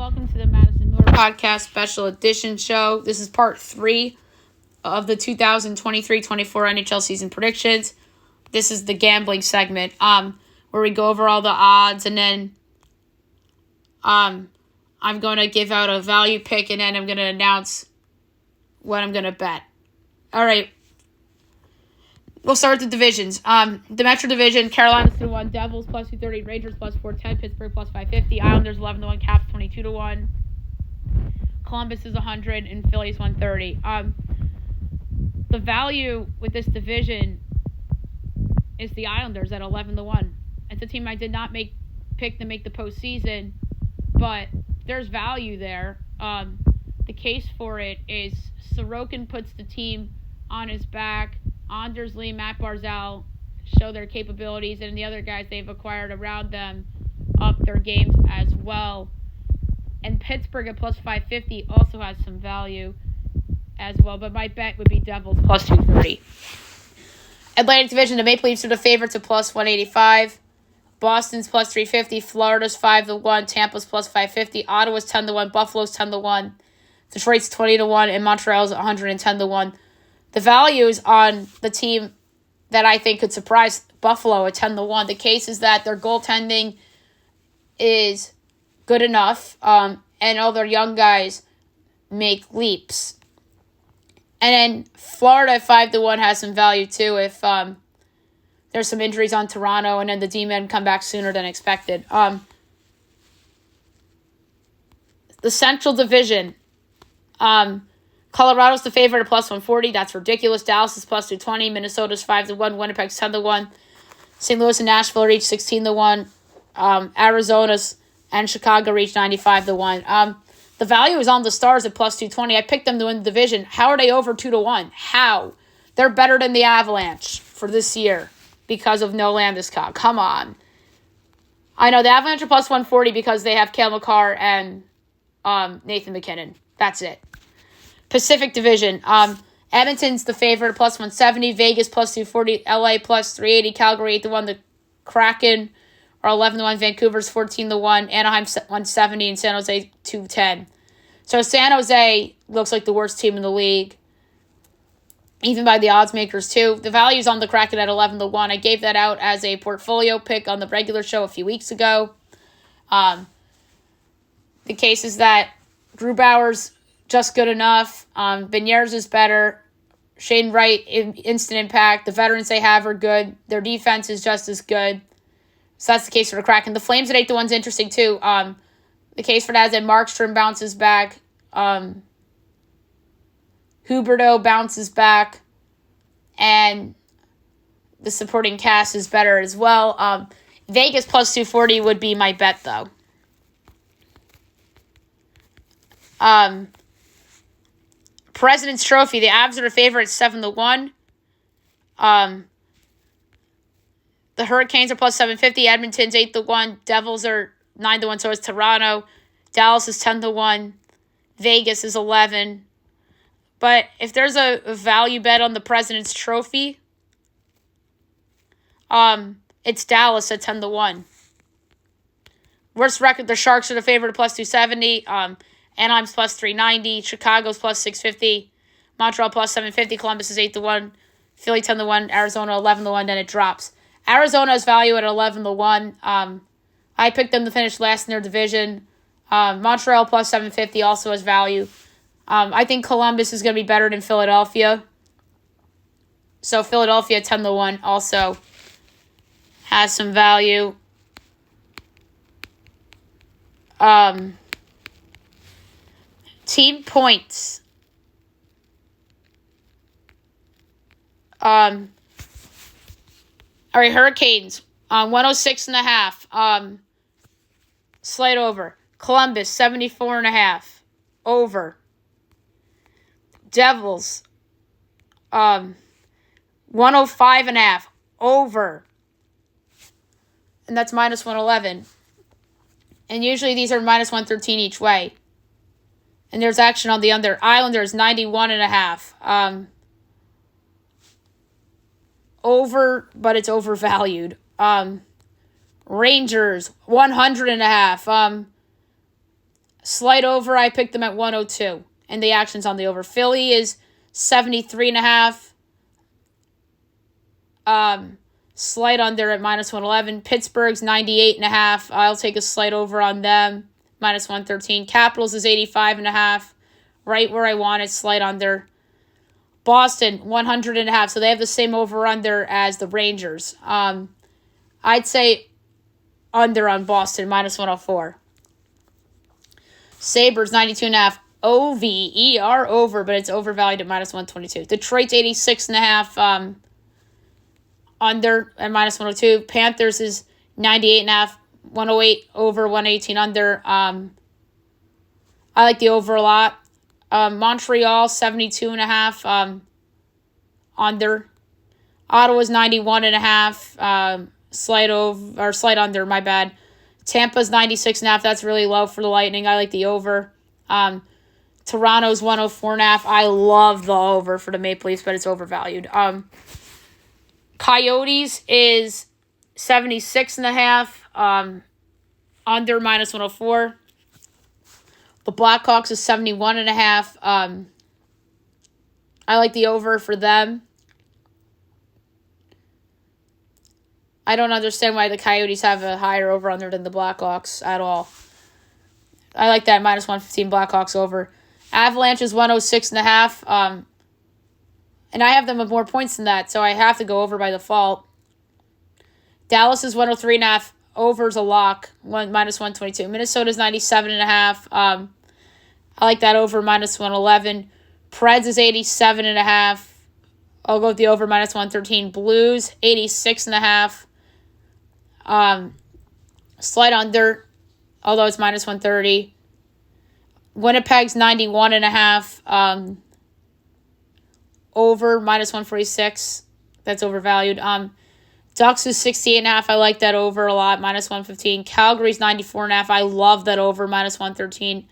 Welcome to the Madison Miller Podcast Special Edition show. This is part 3 of the 2023-24 NHL season predictions. This is the gambling segment, where we go over all the odds, and then I'm going to give out a value pick, and then I'm going to announce what I'm going to bet. All right. We'll start with the divisions. The Metro Division, Carolina's 2-1, Devils plus 230, Rangers plus 410, Pittsburgh plus 550, Islanders 11-1, Caps 22-1, Columbus is 100, and Philly's 130. The value with this division is the Islanders at 11-1. It's a team I did not pick to make the postseason, but there's value there. The case for it is Sorokin puts the team on his back. Anders Lee, Matt Barzal show their capabilities, and the other guys they've acquired around them up their games as well. And Pittsburgh at plus 550 also has some value as well, but my bet would be Devils plus 230. Atlantic Division, the Maple Leafs are the favorites at plus 185. Boston's plus 350. Florida's 5-1. Tampa's plus 550. Ottawa's 10-1. Buffalo's 10-1. Detroit's 20-1, and Montreal's 110-1. The value is on the team that I think could surprise Buffalo at 10-1. The case is that their goaltending is good enough, and all their young guys make leaps. And then Florida at 5-1 has some value too if there's some injuries on Toronto, and then the D-men come back sooner than expected. The Central Division. Colorado's the favorite at plus 140. That's ridiculous. Dallas is plus 220. Minnesota's 5-1. Winnipeg's 10-1. St. Louis and Nashville reach 16-1. Arizona's and Chicago reach 95-1. The value is on the Stars at plus 220. I picked them to win the division. How are they over 2-1? How? They're better than the Avalanche for this year because of no Landeskog. Come on. I know the Avalanche are plus 140 because they have Cale Makar and Nathan McKinnon. That's it. Pacific Division. Edmonton's the favorite, plus 170. Vegas, plus 240. LA, plus 380. Calgary, 8-1. The Kraken are 11-1. Vancouver's 14-1. Anaheim, 170. And San Jose, 210. So San Jose looks like the worst team in the league, even by the odds makers, too. The value's on the Kraken at 11-1. I gave that out as a portfolio pick on the regular show a few weeks ago. The case is that Drew Bauer's just good enough. Beniers is better. Shane Wright, instant impact. The veterans they have are good. Their defense is just as good. So that's the case for the Kraken. The Flames at 8-1 is interesting too. The case for that is that Markstrom bounces back. Huberdeau bounces back. And the supporting cast is better as well. Vegas plus 240 would be my bet though. President's Trophy, the Avs are the favorite, 7-1. The Hurricanes are plus 750. Edmonton's 8-1. Devils are 9-1, so is Toronto. Dallas is 10-1. Vegas is 11. But if there's a value bet on the President's Trophy, it's Dallas at 10-1. Worst record, the Sharks are the favorite, plus 270. Anaheim's plus 390. Chicago's plus 650. Montreal plus 750. Columbus is 8-1. Philly 10-1. Arizona 11-1. Then it drops. Arizona's value at 11-1. I picked them to finish last in their division. Montreal plus 750 also has value. I think Columbus is going to be better than Philadelphia. So Philadelphia 10-1 also has some value. Team points. All right, Hurricanes 106.5. Slight over. Columbus 74.5. Over. Devils 105.5. Over. And that's minus 111. And usually these are minus 113 each way. And there's action on the under. Islanders 91.5. Over, but it's overvalued. Rangers 100.5. Slight over, I picked them at 102. And the action's on the over. Philly is 73.5. Slight under at minus 111. Pittsburgh's 98.5. I'll take a slight over on them. Minus 113. Capitals is 85.5. Right where I want it. Slight under. Boston, 100.5. So they have the same over-under as the Rangers. I'd say under on Boston, minus 104. Sabres, 92.5. OVER over, but it's overvalued at minus 122. Detroit's 86.5. Under at minus 102. Panthers is 98.5. 108 over, 118 under. I like the over a lot. Montreal, 72.5. Under. Ottawa's 91.5. Slight over, or slight under, my bad. Tampa's 96.5. That's really low for the Lightning. I like the over. Toronto's 104.5. I love the over for the Maple Leafs, but it's overvalued. Coyotes is 76.5. Under minus 104. The Blackhawks is 71.5. I like the over for them. I don't understand why the Coyotes have a higher over-under than the Blackhawks at all. I like that minus 115 Blackhawks over. Avalanche is 106.5. And I have them with more points than that, so I have to go over by default. Dallas is 103.5. Over's a lock. Minus 122. Minnesota's 97.5. I like that over minus 111. Preds is 87.5. I'll go with the over minus 113. Blues, 86.5. Slight under, although it's minus 130. Winnipeg's 91.5. Over minus 146. That's overvalued. Ducks is 68.5. I like that over a lot. Minus 115. Calgary's 94.5. I love that over. Minus 113.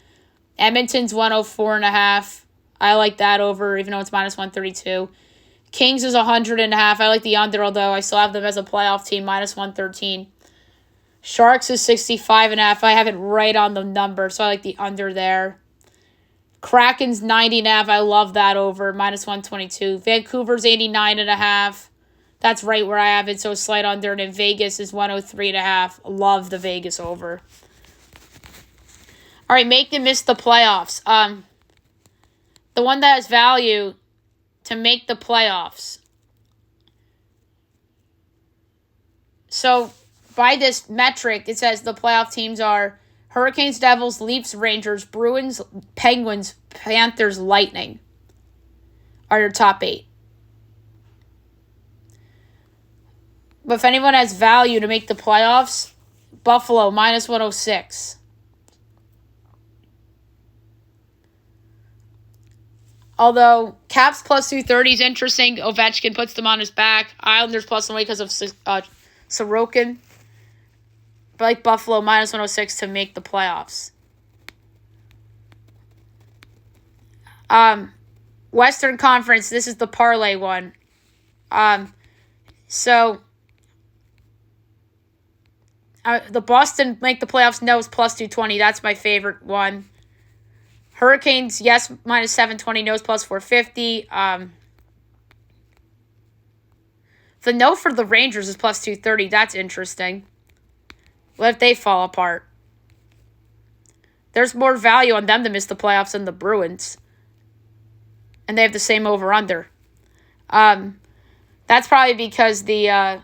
Edmonton's 104.5. I like that over, even though it's minus 132. Kings is 100.5. I like the under, although I still have them as a playoff team. Minus 113. Sharks is 65.5. I have it right on the number, so I like the under there. Kraken's 90.5. I love that over. Minus 122. Vancouver's 89.5. That's right where I have it, so slight under. And Vegas is 103.5. Love the Vegas over. All right, make them miss the playoffs. The one that has value to make the playoffs. So, by this metric, it says the playoff teams are Hurricanes, Devils, Leafs, Rangers, Bruins, Penguins, Panthers, Lightning are your top 8. But if anyone has value to make the playoffs, Buffalo, minus 106. Although Caps plus 230 is interesting. Ovechkin puts them on his back. Islanders plus 1 because of Sorokin. But like Buffalo, minus 106 to make the playoffs. Western Conference, this is the parlay one. The Boston make the playoffs, no, it's plus 220. That's my favorite one. Hurricanes, yes, minus 720, no's plus 450. The no for the Rangers is plus 230. That's interesting. What if they fall apart? There's more value on them to miss the playoffs than the Bruins. And they have the same over-under. That's probably because the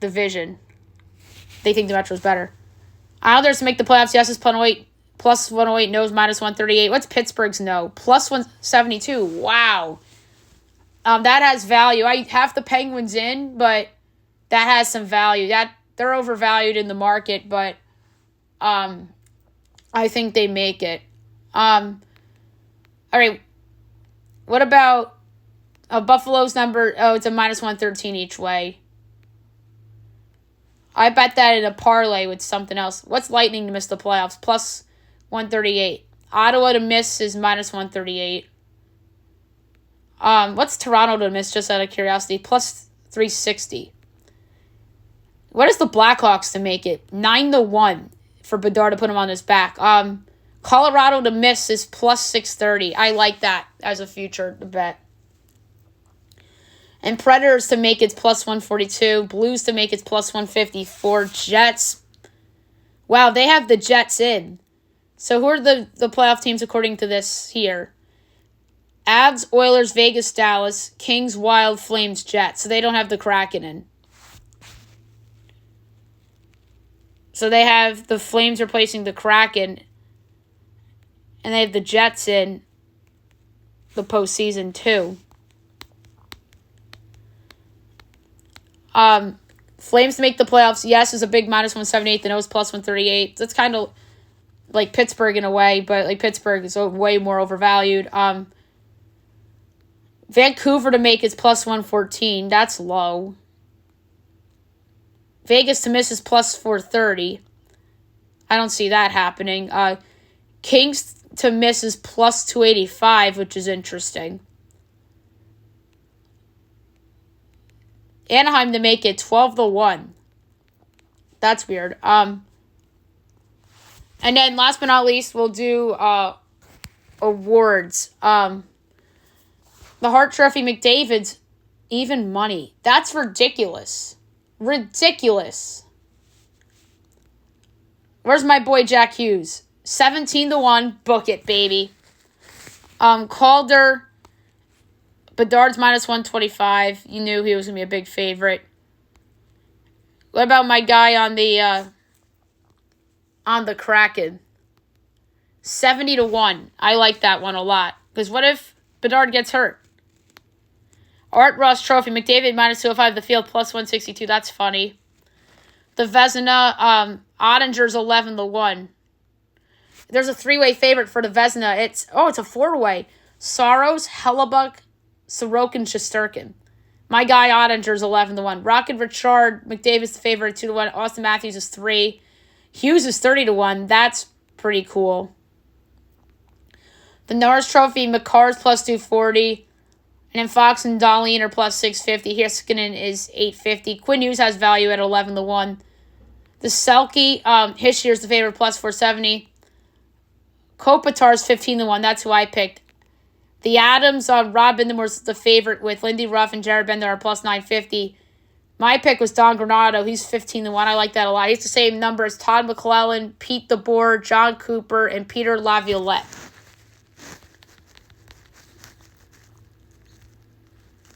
division. They think the Metro's better. Islanders to make the playoffs, yes, is plus 108, no's minus 138. What's Pittsburgh's no? Plus 172. Wow. That has value. I have the Penguins in, but that has some value. They're overvalued in the market, but I think they make it. All right. What about Buffalo's number? Oh, it's a minus 113 each way. I bet that in a parlay with something else. What's Lightning to miss the playoffs? Plus 138. Ottawa to miss is minus 138. What's Toronto to miss, just out of curiosity? Plus 360. What is the Blackhawks to make it? 9-1. for Bedard to put him on his back. Colorado to miss is plus 630. I like that as a future to bet. And Predators to make it plus 142. Blues to make it plus 154. Jets. Wow, they have the Jets in. So who are the playoff teams according to this here? Avs, Oilers, Vegas, Dallas, Kings, Wild, Flames, Jets. So they don't have the Kraken in. So they have the Flames replacing the Kraken. And they have the Jets in the postseason too. Flames to make the playoffs, yes, is a big minus 178. The no is plus 138. That's kind of like Pittsburgh in a way, but like Pittsburgh is way more overvalued. Vancouver to make is plus 114. That's low. Vegas to miss is plus 430. I don't see that happening. Kings to miss is plus 285, which is interesting. Anaheim to make it 12-1. That's weird. And then last but not least, we'll do awards. The Hart Trophy McDavid's even money. That's ridiculous. Ridiculous. Where's my boy Jack Hughes? 17-1. Book it, baby. Calder. Bedard's minus 125. You knew he was going to be a big favorite. What about my guy on the Kraken? 70-1. I like that one a lot. Because what if Bedard gets hurt? Art Ross Trophy. McDavid minus 205. The field plus 162. That's funny. The Vezina. Ottinger's 11-1. There's a three-way favorite for the Vezina. It's a four-way. Saros, Hellebuck, Sorokin, Shesterkin. My guy Ottinger's 11-1. Rocket Richard, McDavid's the favorite 2-1. Austin Matthews is 3. Hughes is 30-1. That's pretty cool. The Norris Trophy, McCarr's plus 240. And then Fox and Dahlin are plus 650. Heiskanen is 850. Quinn Hughes has value at 11-1. The Selke, Hishier's the favorite plus 470. Kopitar's 15-1. That's who I picked. The Adams, Rob Bindemore's the favorite with Lindy Ruff and Jared Bender are plus 950. My pick was Don Granato. He's 15-1. I like that a lot. He's the same number as Todd McClellan, Pete DeBoer, John Cooper, and Peter Laviolette.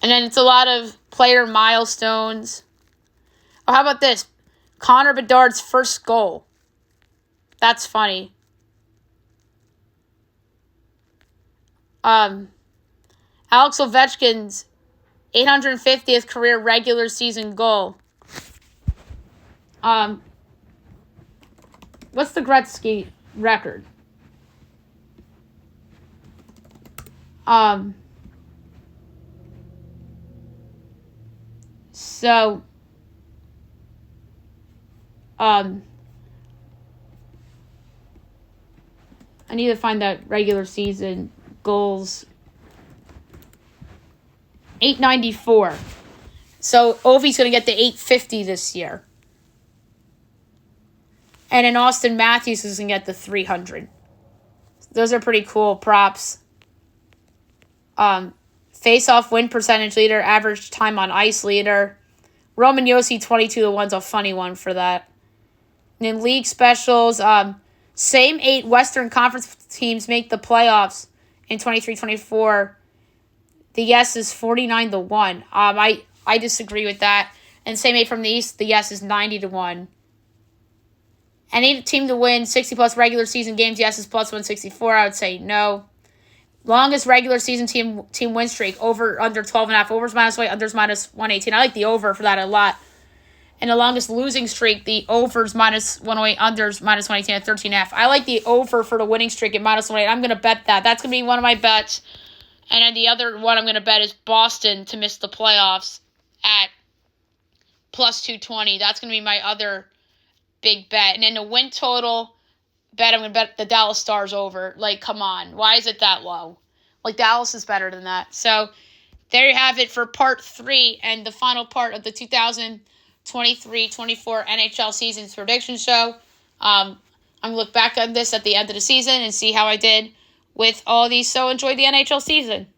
And then it's a lot of player milestones. Oh, how about this? Connor Bedard's first goal. That's funny. Alex Ovechkin's 850th career regular season goal. What's the Gretzky record? I need to find that regular season goals. 894. So Ovi's going to get the 850 this year. And then Austin Matthews is going to get the 300. Those are pretty cool props. Face-off win percentage leader, average time on ice leader. Roman Josi 22-1's a funny one for that. And then league specials, same 8 Western Conference teams make the playoffs in 23-24. The yes is 49-1. I disagree with that. And same 8 from the East, the yes is 90-1. Any team to win 60-plus regular season games, yes is plus 164. I would say no. Longest regular season team win streak, over under 12.5. Overs minus 1, unders minus 118. I like the over for that a lot. And the longest losing streak, the overs minus 108, unders minus 118 at 13.5. I like the over for the winning streak at minus 108. I'm going to bet that. That's going to be one of my bets. And then the other one I'm going to bet is Boston to miss the playoffs at plus 220. That's going to be my other big bet. And then the win total bet, I'm going to bet the Dallas Stars over. Like, come on. Why is it that low? Like, Dallas is better than that. So, there you have it for part 3 and the final part of the 2023-24 NHL season prediction show. I'm going to look back on this at the end of the season and see how I did with all these. So enjoy the NHL season.